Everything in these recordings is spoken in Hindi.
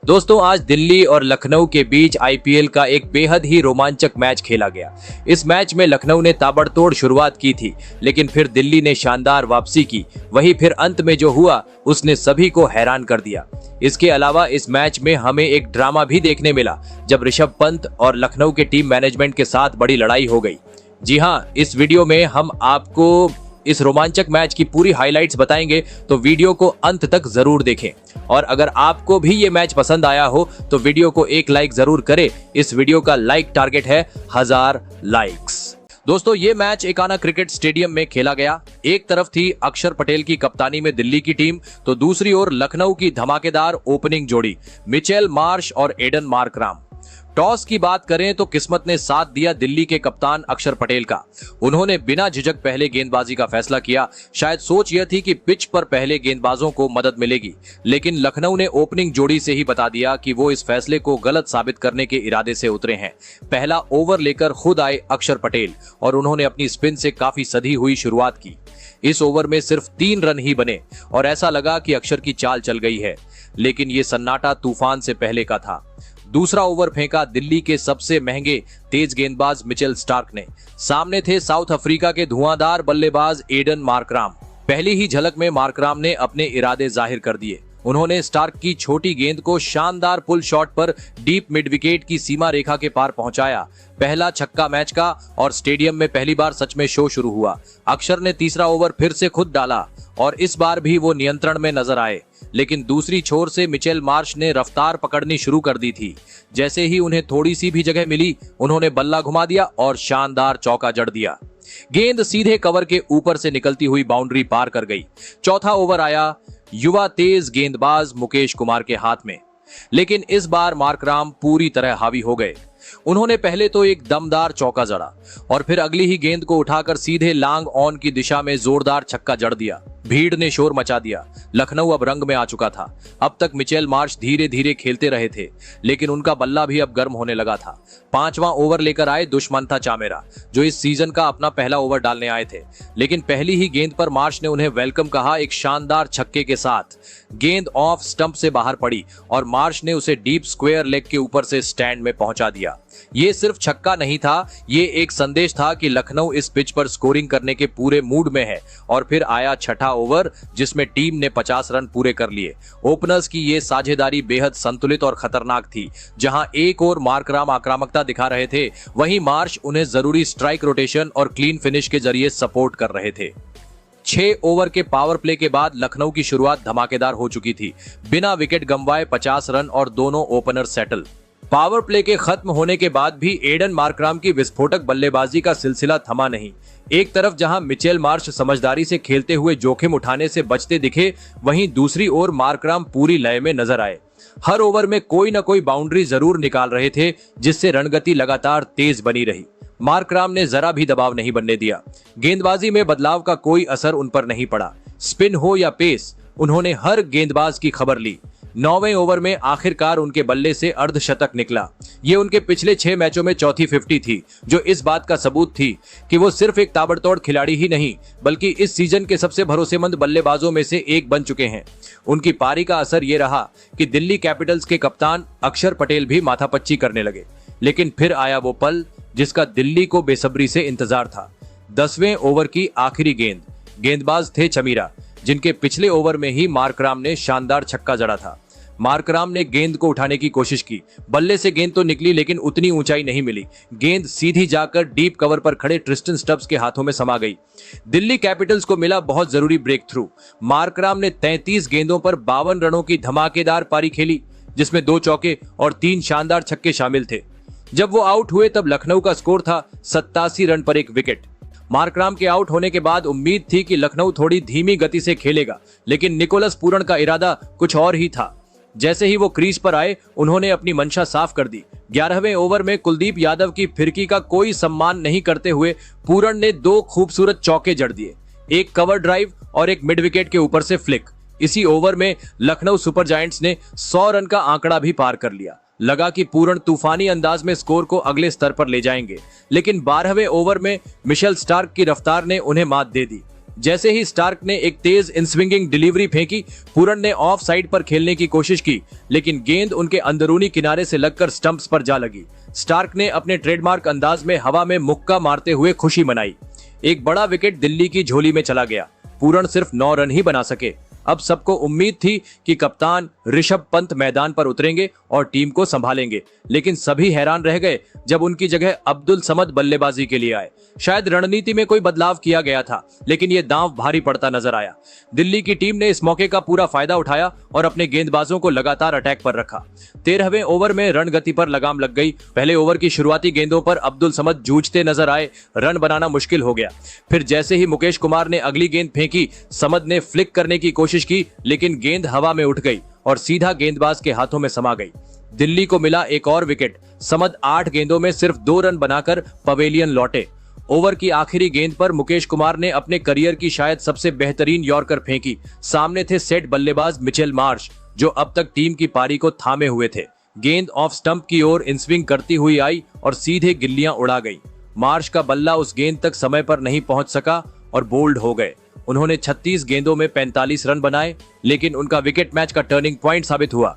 दोस्तों आज दिल्ली और लखनऊ के बीच आईपीएल का एक बेहद ही रोमांचक मैच खेला गया। इस मैच में लखनऊ ने ताबड़तोड़ शुरुआत की थी, लेकिन फिर दिल्ली ने शानदार वापसी की। वहीं फिर अंत में जो हुआ उसने सभी को हैरान कर दिया। इसके अलावा इस मैच में हमें एक ड्रामा भी देखने मिला, जब ऋषभ पंत और लखनऊ के टीम मैनेजमेंट के साथ बड़ी लड़ाई हो गई। जी हाँ, इस वीडियो में हम आपको इस रोमांचक मैच की पूरी हाइलाइट्स बताएंगे, तो वीडियो को अंत तक जरूर देखें। और अगर आपको भी ये मैच पसंद आया हो तो वीडियो को एक लाइक जरूर करें। इस वीडियो का लाइक टारगेट है 1000 लाइक्स। दोस्तों ये मैच एकाना क्रिकेट स्टेडियम में खेला गया। एक तरफ थी अक्षर पटेल की कप्तानी में दिल्ली की टीम, तो दूसरी ओर लखनऊ की धमाकेदार ओपनिंग जोड़ी मिचेल मार्श और एडन मार्कराम। टॉस की बात करें तो किस्मत ने साथ दिया दिल्ली के कप्तान अक्षर पटेल का। उन्होंने बिना झिझक पहले गेंदबाजी का फैसला किया। शायद सोच यह थी कि पिच पर पहले गेंदबाजों को मदद मिलेगी, लेकिन लखनऊ ने ओपनिंग जोड़ी से ही बता दिया कि वो इस फैसले को गलत साबित करने के इरादे से उतरे हैं। पहला ओवर लेकर खुद आए अक्षर पटेल और उन्होंने अपनी स्पिन से काफी सधी हुई शुरुआत की। इस ओवर में सिर्फ 3 रन ही बने और ऐसा लगा कि अक्षर की चाल चल गई है, लेकिन ये सन्नाटा तूफान से पहले का था। दूसरा ओवर फेंका दिल्ली के सबसे महंगे तेज गेंदबाज मिचेल स्टार्क ने। सामने थे साउथ अफ्रीका के धुआंधार बल्लेबाज एडन मार्कराम। पहली ही झलक में मार्कराम ने अपने इरादे जाहिर कर दिए। उन्होंने स्टार्क की छोटी गेंद को शानदार पुल शॉट पर डीप मिड विकेट की सीमा रेखा के पार पहुंचाया। पहला छक्का मैच का और स्टेडियम में पहली बार सच में शो शुरू हुआ। अक्षर ने तीसरा ओवर फिर से खुद डाला और इस बार भी वो नियंत्रण में नजर आए, लेकिन दूसरी छोर से मिचेल मार्श ने रफ्तार पकड़नी शुरू कर दी थी। जैसे ही उन्हें थोड़ी सी भी जगह मिली, उन्होंने बल्ला घुमा दिया और शानदार चौका जड़ दिया। गेंद सीधे कवर के ऊपर से निकलती हुई बाउंड्री पार कर गई। चौथा ओवर आया युवा तेज गेंदबाज मुकेश कुमार के हाथ में, लेकिन इस बार मार्कराम पूरी तरह हावी हो गए। उन्होंने पहले तो एक दमदार चौका जड़ा और फिर अगली ही गेंद को उठाकर सीधे लॉन्ग ऑन की दिशा में जोरदार छक्का जड़ दिया। भीड़ ने शोर मचा दिया। लखनऊ अब रंग में आ चुका था। अब तक मिचेल मार्श धीरे धीरे खेलते रहे थे, लेकिन उनका बल्ला भी अब गर्म होने लगा था। 5वां ओवर लेकर आए दुष्मंथा चामेरा, जो इस सीजन का अपना पहला ओवर डालने आए थे, लेकिन पहली ही गेंद पर मार्श ने उन्हें वेलकम कहा। एक शानदार छक्के के साथ गेंद ऑफ स्टंप से बाहर पड़ी और मार्श ने उसे डीप स्क्वायर लेग के ऊपर से स्टैंड में पहुंचा दिया। ये सिर्फ छक्का नहीं था, ये एक संदेश था कि लखनऊ इस पिच पर स्कोरिंग करने के पूरे मूड में है। और फिर आया छठा ओवर, जिसमें टीम ने 50 रन पूरे कर लिए। ओपनर्स की ये साझेदारी बेहद संतुलित और खतरनाक थी। जहां एक और मार्कराम आक्रामकता दिखा रहे थे, वहीं मार्श उन्हें जरूरी स्ट्राइक रोटेशन और क्लीन फिनिश के जरिए सपोर्ट कर रहे थे। 6 ओवर के पावर प्ले के बाद लखनऊ की शुरुआत धमाकेदार हो चुकी थी। बिना विकेट गंवाए 50 रन और दोनों ओपनर सेटल। पावर प्ले के खत्म होने के बाद भी एडन मार्कराम की विस्फोटक बल्लेबाजी का सिलसिला थमा नहीं। एक तरफ जहां मिचेल मार्श समझदारी से खेलते हुए जोखिम उठाने से बचते दिखे, वहीं दूसरी ओर मार्कराम पूरी लय में नजर आए। हर ओवर में कोई न कोई बाउंड्री जरूर निकाल रहे थे, जिससे रणगति लगातार तेज बनी रही। मार्कराम ने जरा भी दबाव नहीं बनने दिया। गेंदबाजी में बदलाव का कोई असर उन पर नहीं पड़ा। स्पिन हो या पेस, उन्होंने हर गेंदबाज की खबर ली। 9वें ओवर में आखिरकार उनके बल्ले से अर्धशतक निकला। ये उनके पिछले 6 मैचों में चौथी 50 थी, जो इस बात का सबूत थी कि वो सिर्फ एक ताबड़तोड़ खिलाड़ी ही नहीं, बल्कि इस सीजन के सबसे भरोसेमंद बल्लेबाजों में से एक बन चुके हैं। उनकी पारी का असर ये रहा कि दिल्ली कैपिटल्स के कप्तान अक्षर पटेल भी माथापच्ची करने लगे। लेकिन फिर आया वो पल जिसका दिल्ली को बेसब्री से इंतजार था। 10वें ओवर की आखिरी गेंद। गेंदबाज थे चमीरा, जिनके पिछले ओवर में ही मार्कराम ने शानदार छक्का जड़ा था। मार्कराम ने गेंद को उठाने की कोशिश की। बल्ले से गेंद तो निकली, लेकिन उतनी ऊंचाई नहीं मिली। गेंद सीधी जाकर डीप कवर पर खड़े ट्रिस्टन स्टब्स के हाथों में समा गई। दिल्ली कैपिटल्स को मिला बहुत जरूरी ब्रेक थ्रू। मार्कराम ने 33 गेंदों पर 52 रनों की धमाकेदार पारी खेली, जिसमें 2 चौके और 3 शानदार छक्के शामिल थे। जब वो आउट हुए तब लखनऊ का स्कोर था 87 रन पर 1 विकेट। मार्कराम के आउट होने के बाद उम्मीद थी कि लखनऊ थोड़ी धीमी गति से खेलेगा, लेकिन निकोलस पूरन का इरादा कुछ और ही था। जैसे ही वो क्रीज पर आए, उन्होंने अपनी मंशा साफ कर दी। 11वें ओवर में कुलदीप यादव की फिरकी का कोई सम्मान नहीं करते हुए पूरन ने 2 खूबसूरत चौके जड़ दिए, एक कवर ड्राइव और एक मिड विकेट के ऊपर से फ्लिक। इसी ओवर में लखनऊ सुपर जायंट्स ने 100 रन का आंकड़ा भी पार कर लिया। लगा कि पूरन तूफानी अंदाज में स्कोर को अगले स्तर पर ले जाएंगे, लेकिन 12वें ओवर में मिचेल स्टार्क की रफ्तार ने उन्हें मात दे दी। जैसे ही स्टार्क ने एक तेज इनस्विंगिंग डिलीवरी फेंकी, पूरन ने ऑफ साइड पर खेलने की कोशिश की, लेकिन गेंद उनके अंदरूनी किनारे से लगकर स्टंप्स पर जा लगी। स्टार्क ने अपने ट्रेडमार्क अंदाज में हवा में मुक्का मारते हुए खुशी मनाई। एक बड़ा विकेट दिल्ली की झोली में चला गया। पूरन सिर्फ 9 रन ही बना सके। अब सबको उम्मीद थी कि कप्तान ऋषभ पंत मैदान पर उतरेंगे और टीम को संभालेंगे, लेकिन सभी हैरान रह गए जब उनकी जगह अब्दुल समद बल्लेबाजी के लिए आए। शायद रणनीति में कोई बदलाव किया गया था, लेकिन यह दांव भारी पड़ता नजर आया। दिल्ली की टीम ने इस मौके का पूरा फायदा उठाया और अपने गेंदबाजों को लगातार अटैक पर रखा। 13वें ओवर में रन गति पर लगाम लग गई। पहले ओवर की शुरुआती गेंदों पर अब्दुल समद जूझते नजर आए, रन बनाना मुश्किल हो गया। फिर जैसे ही मुकेश कुमार ने अगली गेंद फेंकी, समद ने फ्लिक करने की कोशिश की, लेकिन गेंद हवा में उठ गई और सीधा गेंदबाज के हाथों में समा गई। दिल्ली को मिला एक और विकेट। समद 8 गेंदों में सिर्फ 2 रन बनाकर पवेलियन लौटे। ओवर की आखिरी गेंद पर मुकेश कुमार ने अपने करियर की शायद सबसे बेहतरीन यॉर्कर फेंकी। सामने थे सेट बल्लेबाज मिचेल मार्श, जो अब तक टीम की पारी को थामे हुए थे। गेंद ऑफ स्टंप की ओर इनस्विंग करती हुई आई और सीधे गिल्लियां उड़ा गई। मार्श का बल्ला उस गेंद तक समय पर नहीं पहुंच सका और बोल्ड हो गए। उन्होंने 36 गेंदों में 45 रन बनाए, लेकिन उनका विकेट मैच का टर्निंग पॉइंट साबित हुआ।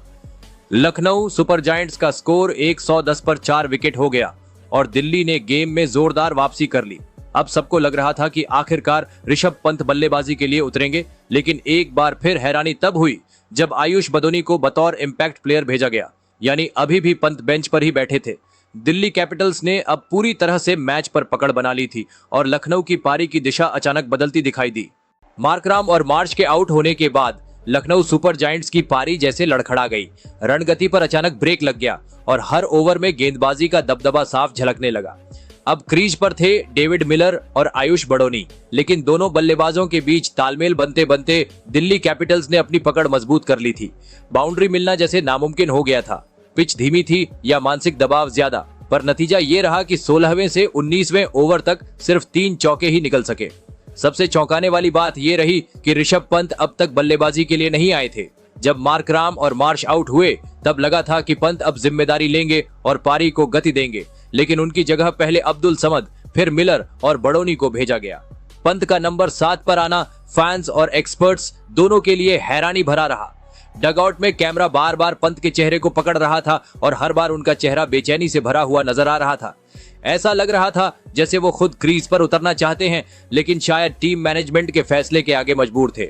लखनऊ सुपर जायंट्स का स्कोर 110 पर 4 विकेट हो गया और दिल्ली ने गेम में जोरदार वापसी कर ली। अब सबको लग रहा था कि आखिरकार ऋषभ पंत बल्लेबाजी के लिए उतरेंगे, लेकिन एक बार फिर हैरानी तब हुई जब आयुष बदोनी को बतौर इंपैक्ट प्लेयर भेजा गया, यानी अभी भी पंत बेंच पर ही बैठे थे। दिल्ली कैपिटल्स ने अब पूरी तरह से मैच पर पकड़ बना ली थी और लखनऊ की पारी की दिशा अचानक बदलती दिखाई दी। मार्कराम और मार्श के आउट होने के बाद लखनऊ सुपर जायंट्स की पारी जैसे लड़खड़ा गई। रन गति पर अचानक ब्रेक लग गया और हर ओवर में गेंदबाजी का दबदबा साफ झलकने लगा। अब क्रीज पर थे डेविड मिलर और आयुष बड़ोनी, लेकिन दोनों बल्लेबाजों के बीच तालमेल बनते बनते दिल्ली कैपिटल्स ने अपनी पकड़ मजबूत कर ली थी। बाउंड्री मिलना जैसे नामुमकिन हो गया था। पिच धीमी थी या मानसिक दबाव ज्यादा, पर नतीजा ये रहा कि 16वें से 19वें ओवर तक सिर्फ 3 चौके ही निकल सके। सबसे चौंकाने वाली बात यह रही कि ऋषभ पंत अब तक बल्लेबाजी के लिए नहीं आए थे। जब मार्कराम और मार्श आउट हुए, तब लगा था कि पंत अब जिम्मेदारी लेंगे और पारी को गति देंगे, लेकिन उनकी जगह पहले अब्दुल समद, फिर मिलर और बड़ोनी को भेजा गया। पंत का नंबर 7 पर आना फैंस और एक्सपर्ट्स दोनों के लिए हैरानी भरा रहा। डगआउट में कैमरा बार बार पंत के चेहरे को पकड़ रहा था और हर बार उनका चेहरा बेचैनी से भरा हुआ नजर आ रहा था। ऐसा लग रहा था जैसे वो खुद क्रीज पर उतरना चाहते हैं, लेकिन शायद टीम मैनेजमेंट के फैसले के आगे मजबूर थे।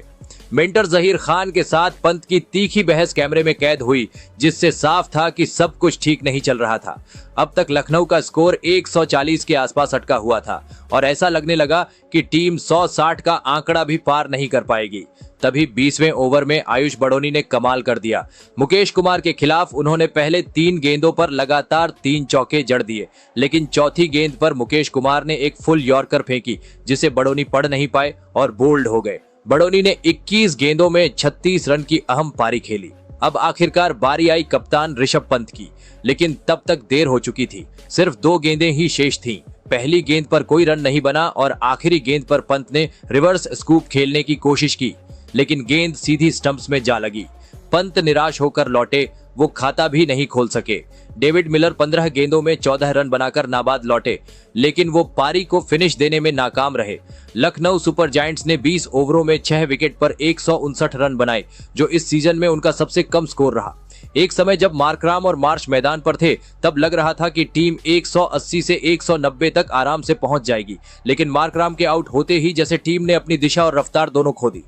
मेंटर जहीर खान के साथ पंत की तीखी बहस कैमरे में कैद हुई, जिससे साफ था कि सब कुछ ठीक नहीं चल रहा था। अब तक लखनऊ का स्कोर 140 के आसपास अटका हुआ था और ऐसा लगने लगा कि टीम 160 का आंकड़ा भी पार नहीं कर पाएगी। तभी 20वें ओवर में आयुष बड़ोनी ने कमाल कर दिया। मुकेश कुमार के खिलाफ उन्होंने पहले 3 गेंदों पर लगातार 3 चौके जड़ दिए, लेकिन चौथी गेंद पर मुकेश कुमार ने एक फुल यॉर्कर फेंकी, जिसे बड़ोनी पढ़ नहीं पाए और बोल्ड हो गए। बड़ोनी ने 21 गेंदों में 36 रन की अहम पारी खेली। अब आखिरकार बारी आई कप्तान ऋषभ पंत की, लेकिन तब तक देर हो चुकी थी। सिर्फ 2 गेंदें ही शेष थीं। पहली गेंद पर कोई रन नहीं बना और आखिरी गेंद पर पंत ने रिवर्स स्कूप खेलने की कोशिश की, लेकिन गेंद सीधी स्टंप्स में जा लगी। पंत निराश होकर लौटे, वो खाता भी नहीं खोल सके। डेविड मिलर 15 गेंदों में 14 रन बनाकर नाबाद लौटे, लेकिन वो पारी को फिनिश देने में नाकाम रहे। लखनऊ सुपर जायंट्स ने 20 ओवरों में 6 विकेट पर 159 रन बनाए, जो इस सीजन में उनका सबसे कम स्कोर रहा। एक समय जब मार्कराम और मार्श मैदान पर थे, तब लग रहा था कि टीम 180 से 190 तक आराम से पहुंच जाएगी, लेकिन मार्कराम के आउट होते ही जैसे टीम ने अपनी दिशा और रफ्तार दोनों खो दी।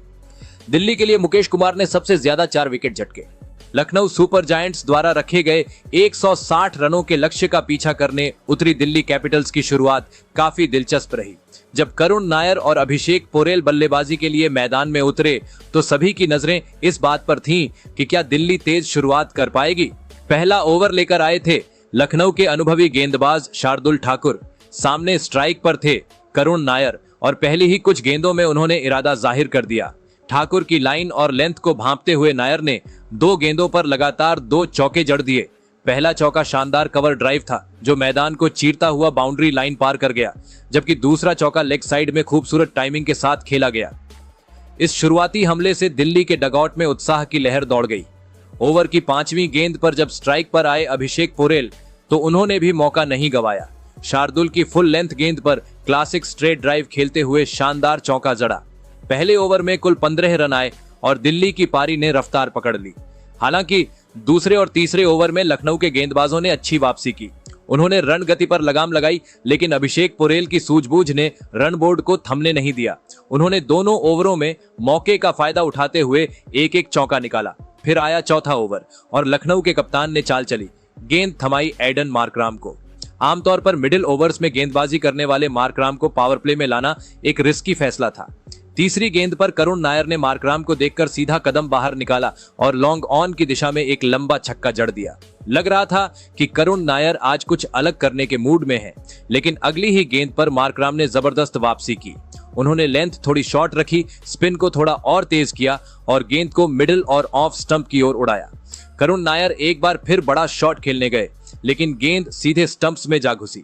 दिल्ली के लिए मुकेश कुमार ने सबसे ज्यादा 4 विकेट झटके। लखनऊ सुपर जायंट्स द्वारा रखे गए 160 रनों के लक्ष्य का पीछा करने उतरी दिल्ली कैपिटल्स की शुरुआत काफी दिलचस्प रही। जब करुण नायर और अभिषेक पोरेल बल्लेबाजी के लिए मैदान में उतरे, तो सभी की नजरें इस बात पर थीं कि क्या दिल्ली तेज शुरुआत कर पाएगी। पहला ओवर लेकर आए थे लखनऊ के अनुभवी गेंदबाज शार्दुल ठाकुर। सामने स्ट्राइक पर थे करुण नायर और पहली ही कुछ गेंदों में उन्होंने इरादा जाहिर कर दिया। ठाकुर की लाइन और लेंथ को भांपते हुए नायर ने 2 गेंदों पर लगातार 2 चौके जड़ दिए। पहला चौका शानदार कवर ड्राइव था, जो मैदान को चीरता हुआ बाउंड्री लाइन पार कर गया, जबकि दूसरा चौका लेग साइड में खूबसूरत टाइमिंग के साथ खेला गया। इस शुरुआती हमले से दिल्ली के डगआउट में उत्साह की लहर दौड़ गई। ओवर की 5वीं गेंद पर जब स्ट्राइक पर आए अभिषेक पोरेल, तो उन्होंने भी मौका नहीं गंवाया। शार्दुल की फुल लेंथ गेंद पर क्लासिक स्ट्रेट ड्राइव खेलते हुए शानदार चौका जड़ा। पहले ओवर में कुल 15 रन आए और दिल्ली की पारी ने रफ्तार पकड़ ली। हालांकि दूसरे और तीसरे ओवर में लखनऊ के गेंदबाजों ने अच्छी वापसी की। उन्होंने रन गति पर लगाम लगाई, लेकिन अभिषेक पोरेल की सूझबूझ ने रन बोर्ड को थमने नहीं दिया। उन्होंने दोनों ओवरों में मौके का फायदा उठाते हुए एक एक चौका निकाला। फिर आया चौथा ओवर और लखनऊ के कप्तान ने चाल चली, गेंद थमाई एडन मार्कराम को। आमतौर पर मिडिल ओवर्स में गेंदबाजी करने वाले मार्कराम को पावर प्ले में लाना एक रिस्की फैसला था। तीसरी गेंद पर करुण नायर ने मार्कराम को देखकर सीधा कदम बाहर निकाला और लॉन्ग ऑन की दिशा में एक लंबा छक्का जड़ दिया। लग रहा था कि करुण नायर आज कुछ अलग करने के मूड में हैं, लेकिन अगली ही गेंद पर मार्कराम ने जबरदस्त वापसी की। उन्होंने लेंथ थोड़ी शॉर्ट रखी, स्पिन को थोड़ा और तेज किया और गेंद को मिडिल और ऑफ स्टंप की ओर उड़ाया। करुण नायर एक बार फिर बड़ा शॉट खेलने गए, लेकिन गेंद सीधे स्टंप्स में जा घुसी।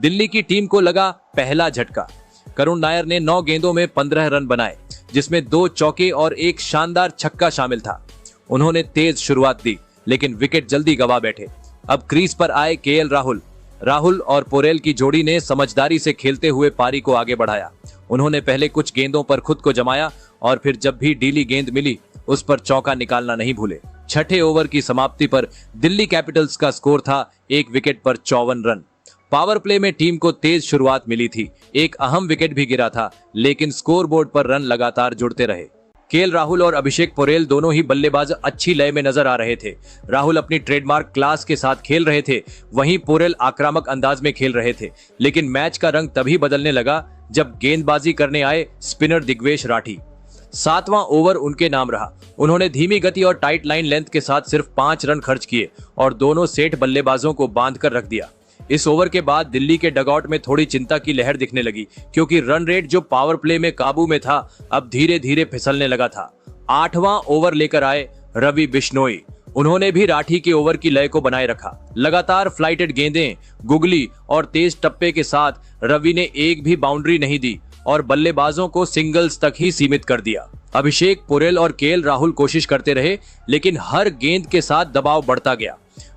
दिल्ली की टीम को लगा पहला झटका। करुण नायर ने 9 गेंदों में 15 रन बनाए, जिसमें 2 चौके और एक शानदार छक्का शामिल था। उन्होंने तेज शुरुआत दी, लेकिन विकेट जल्दी गंवा बैठे। अब क्रीज पर आए केएल राहुल और पोरेल की जोड़ी ने समझदारी से खेलते हुए पारी को आगे बढ़ाया। उन्होंने पहले कुछ गेंदों पर खुद को जमाया और फिर जब भी ढीली गेंद मिली उस पर चौका निकालना नहीं भूले। छठे ओवर की समाप्ति पर दिल्ली कैपिटल्स का स्कोर था 1 विकेट पर 54 रन। पावर प्ले में टीम को तेज शुरुआत मिली थी, एक अहम विकेट भी गिरा था, लेकिन स्कोरबोर्ड पर रन लगातार जुड़ते रहे। केएल राहुल और अभिषेक पोरेल दोनों ही बल्लेबाज अच्छी लय में नजर आ रहे थे। राहुल अपनी ट्रेडमार्क क्लास के साथ खेल रहे थे, वहीं पोरेल आक्रामक अंदाज में खेल रहे थे। लेकिन मैच का रंग तभी बदलने लगा जब गेंदबाजी करने आए स्पिनर दिग्वेश राठी। 7वां ओवर उनके नाम रहा। उन्होंने धीमी गति और टाइट लाइन लेंथ के साथ सिर्फ 5 रन खर्च किए और दोनों सेठ बल्लेबाजों को बांधकर रख दिया। इस ओवर के बाद दिल्ली के डगआउट में थोड़ी चिंता की लहर दिखने लगी, क्योंकि रन रेट जो पावर प्ले में काबू में था अब धीरे धीरे फिसलने लगा था। 8वां ओवर लेकर आए रवि बिश्नोई। उन्होंने भी राठी के ओवर की लय को बनाए रखा। लगातार फ्लाइटेड गेंदें, गुगली और तेज टप्पे के साथ रवि ने एक भी बाउंड्री नहीं दी और बल्लेबाजों को सिंगल्स तक ही सीमित कर दिया। अभिषेक पोरेल और केएल राहुल कोशिश करते रहे, लेकिन हर गेंद के साथ दबाव बढ़ता गया।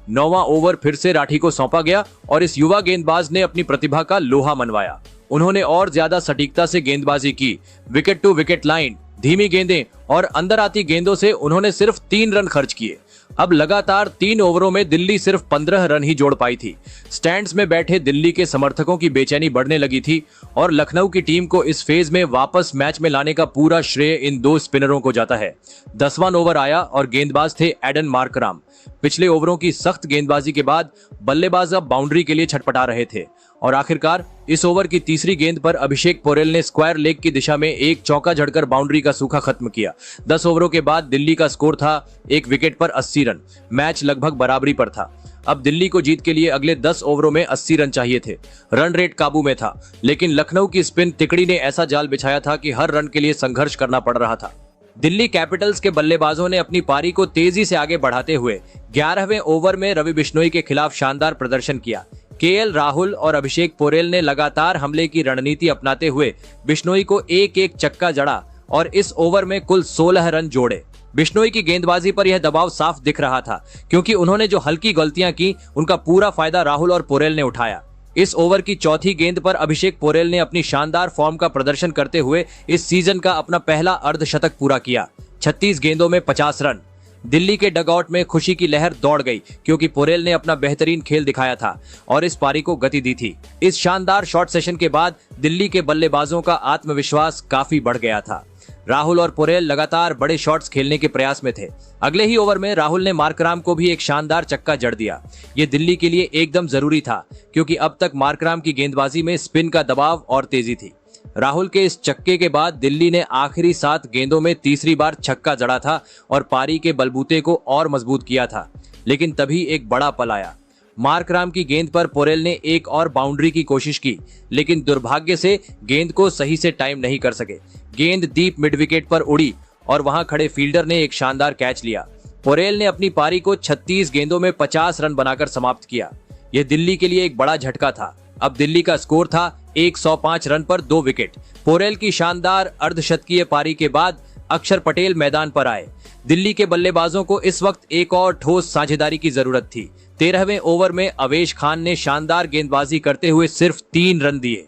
9वां ओवर फिर से राठी को सौंपा गया और इस युवा गेंदबाज ने अपनी प्रतिभा का लोहा मनवाया। उन्होंने और ज्यादा सटीकता से गेंदबाजी की। विकेट टू विकेट लाइन, धीमी गेंदें और अंदर आती गेंदों से उन्होंने सिर्फ 3 रन खर्च किए। अब लगातार 3 ओवरों में दिल्ली सिर्फ 15 रन ही जोड़ पाई थी। स्टैंड्स में बैठे दिल्ली के समर्थकों की बेचैनी बढ़ने लगी थी और लखनऊ की टीम को इस फेज में वापस मैच में लाने का पूरा श्रेय इन 2 स्पिनरों को जाता है। 10वां ओवर आया और गेंदबाज थे एडन मार्कराम। पिछले ओवरों की सख्त गेंदबाजी के बाद बल्लेबाज अब बाउंड्री के लिए छटपटा रहे थे और आखिरकार इस ओवर की तीसरी गेंद पर अभिषेक पोरेल ने स्क्वायर लेग की दिशा में एक चौका जड़कर बाउंड्री का सूखा खत्म किया। 10 ओवरों के बाद दिल्ली का स्कोर था 1 विकेट पर 80 रन। मैच लगभग बराबरी पर था। अब दिल्ली को जीत के लिए अगले 10 ओवरों में 80 रन चाहिए थे। रन रेट काबू में था, लेकिन लखनऊ की स्पिन तिकड़ी ने ऐसा जाल बिछाया था कि हर रन के लिए संघर्ष करना पड़ रहा था। दिल्ली कैपिटल्स के बल्लेबाजों ने अपनी पारी को तेजी से आगे बढ़ाते हुए 11वें ओवर में रवि बिश्नोई के खिलाफ शानदार प्रदर्शन किया। केएल राहुल और अभिषेक पोरेल ने लगातार हमले की रणनीति अपनाते हुए बिश्नोई को एक एक चक्का जड़ा और इस ओवर में कुल 16 रन जोड़े। बिश्नोई की गेंदबाजी पर यह दबाव साफ दिख रहा था, क्योंकि उन्होंने जो हल्की गलतियां की उनका पूरा फायदा राहुल और पोरेल ने उठाया। इस ओवर की चौथी गेंद पर अभिषेक पोरेल ने अपनी शानदार फॉर्म का प्रदर्शन करते हुए इस सीजन का अपना पहला अर्धशतक पूरा किया। 36 गेंदों में 50 रन। दिल्ली के डगआउट में खुशी की लहर दौड़ गई, क्योंकि पोरेल ने अपना बेहतरीन खेल दिखाया था और इस पारी को गति दी थी। इस शानदार शॉट सेशन के बाद दिल्ली के बल्लेबाजों का आत्मविश्वास काफी बढ़ गया था। राहुल और पोरेल लगातार बड़े शॉट्स खेलने के प्रयास में थे। अगले ही ओवर में राहुल ने मार्कराम को भी एक शानदार चक्का जड़ दिया। ये दिल्ली के लिए एकदम जरूरी था, क्योंकि अब तक मार्कराम की गेंदबाजी में स्पिन का दबाव और तेजी थी। राहुल के इस चक्के के बाद दिल्ली ने आखिरी 7 गेंदों में तीसरी बार छक्का जड़ा था और पारी के बलबूते को और मजबूत किया था। लेकिन तभी एक बड़ा पल आया। मार्कराम की गेंद पर पोरेल ने एक और बाउंड्री की कोशिश की, लेकिन दुर्भाग्य से गेंद को सही से टाइम नहीं कर सके। गेंद डीप मिड विकेट पर उड़ी और वहां खड़े फील्डर ने एक शानदार कैच लिया। पोरेल ने अपनी पारी को 36 गेंदों में 50 रन बनाकर समाप्त किया। यह दिल्ली के लिए एक बड़ा झटका था। अब दिल्ली का स्कोर था 105 रन पर 2 विकेट। पोरेल की शानदार अर्धशतकीय पारी के बाद अक्षर पटेल मैदान पर आए। दिल्ली के बल्लेबाजों को इस वक्त एक और ठोस साझेदारी की जरूरत थी। 13वें ओवर में अवेश खान ने शानदार गेंदबाजी करते हुए सिर्फ 3 रन दिए।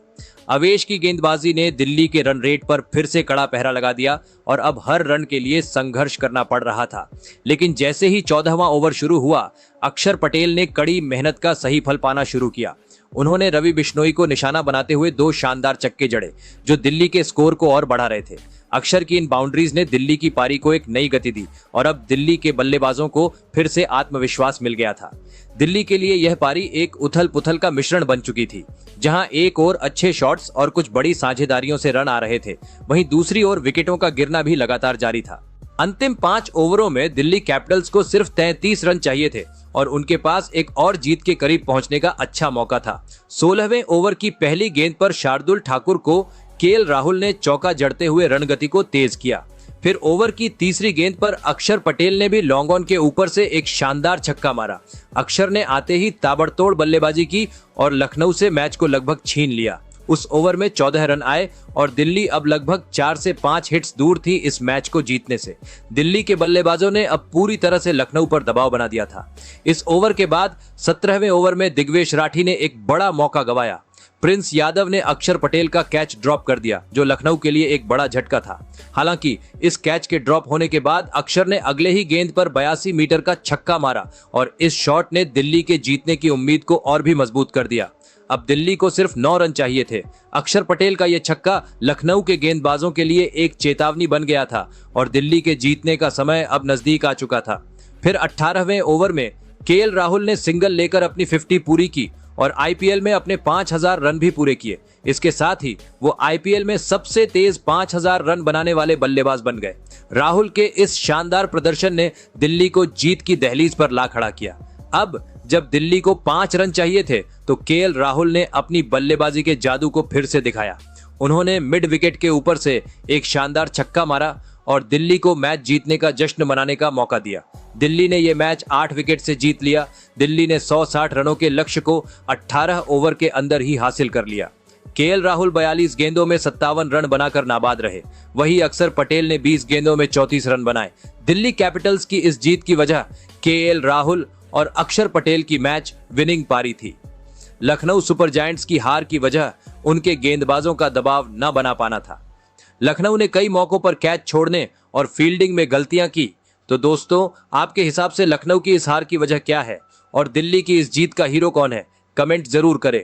अवेश की गेंदबाजी ने दिल्ली के रन रेट पर फिर से कड़ा पहरा लगा दिया और अब हर रन के लिए संघर्ष करना पड़ रहा था। लेकिन जैसे ही 14वां ओवर शुरू हुआ, अक्षर पटेल ने कड़ी मेहनत का सही फल पाना शुरू किया। उन्होंने रवि बिश्नोई को निशाना बनाते हुए 2 शानदार छक्के जड़े, जो दिल्ली के स्कोर को और बढ़ा रहे थे। अक्षर की इन बाउंड्रीज ने दिल्ली की पारी को एक नई गति दी और अब दिल्ली के बल्लेबाजों को फिर से आत्मविश्वास मिल गया था। दिल्ली के लिए यह पारी एक उथल पुथल का मिश्रण बन चुकी थी, जहां एक ओर अच्छे शॉट्स और कुछ बड़ी साझेदारियों से रन आ रहे थे, वहीं दूसरी ओर विकेटों का गिरना भी लगातार जारी था। अंतिम 5 ओवरों में दिल्ली कैपिटल्स को सिर्फ 33 रन चाहिए थे और उनके पास एक और जीत के करीब पहुंचने का अच्छा मौका था। 16वें ओवर की पहली गेंद पर शार्दुल ठाकुर को केएल राहुल ने चौका जड़ते हुए रणगति को तेज किया। फिर ओवर की तीसरी गेंद पर अक्षर पटेल ने भी लॉन्ग ऑन के ऊपर से एक शानदार छक्का मारा। अक्षर ने आते ही ताबड़तोड़ बल्लेबाजी की और लखनऊ से मैच को लगभग छीन लिया। उस ओवर में 14 रन आए और दिल्ली अब लगभग 4 से 5 हिट्स दूर थी इस मैच को जीतने से। दिल्ली के बल्लेबाजों ने अब पूरी तरह से लखनऊ पर दबाव बना दिया था। इस ओवर के बाद 17वें ओवर में दिग्वेश राठी ने एक बड़ा मौका गंवाया। प्रिंस यादव ने अक्षर पटेल का कैच ड्रॉप कर दिया, जो लखनऊ के लिए एक बड़ा झटका था। हालांकि इस कैच के ड्रॉप होने के बाद अक्षर ने अगले ही गेंद पर 82 मीटर का छक्का मारा और इस शॉट ने दिल्ली के जीतने की उम्मीद को और भी मजबूत कर दिया। अब दिल्ली को सिर्फ 9 रन चाहिए थे। अक्षर पटेल का यह छक्का लखनऊ के गेंदबाजों के लिए एक चेतावनी बन गया था और दिल्ली के जीतने का समय अब नजदीक आ चुका था। फिर 18वें ओवर में केएल राहुल ने सिंगल लेकर अपनी 50 पूरी की और आईपीएल में अपने 5000 रन भी पूरे किए। इसके साथ ही वो आईपीएल में सबसे तेज 5000 रन बनाने वाले बल्लेबाज बन गए। राहुल के इस शानदार प्रदर्शन ने दिल्ली को जीत की दहलीज पर ला खड़ा किया। अब जब दिल्ली को 5 रन चाहिए थे तो केएल राहुल ने अपनी बल्लेबाजी के जादू को फिर से दिखाया। उन्होंने मिड विकेट के ऊपर से एक शानदार छक्का मारा और दिल्ली को मैच जीतने का जश्न मनाने का मौका दिया। दिल्ली ने यह मैच 8 विकेट से जीत लिया। दिल्ली ने 160 रनों के लक्ष्य को 18 ओवर के अंदर ही हासिल कर लिया। केएल राहुल 42 गेंदों में 57 रन बनाकर नाबाद रहे। वहीं अक्षर पटेल ने 20 गेंदों में 34 रन बनाए। दिल्ली कैपिटल्स की इस जीत की वजह केएल राहुल और अक्षर पटेल की मैच विनिंग पारी थी। लखनऊ सुपर जायंट्स की हार की वजह उनके गेंदबाजों का दबाव न बना पाना था। लखनऊ ने कई मौकों पर कैच छोड़ने और फील्डिंग में गलतियां की। तो दोस्तों, आपके हिसाब से लखनऊ की इस हार की वजह क्या है और दिल्ली की इस जीत का हीरो कौन है? कमेंट जरूर करें।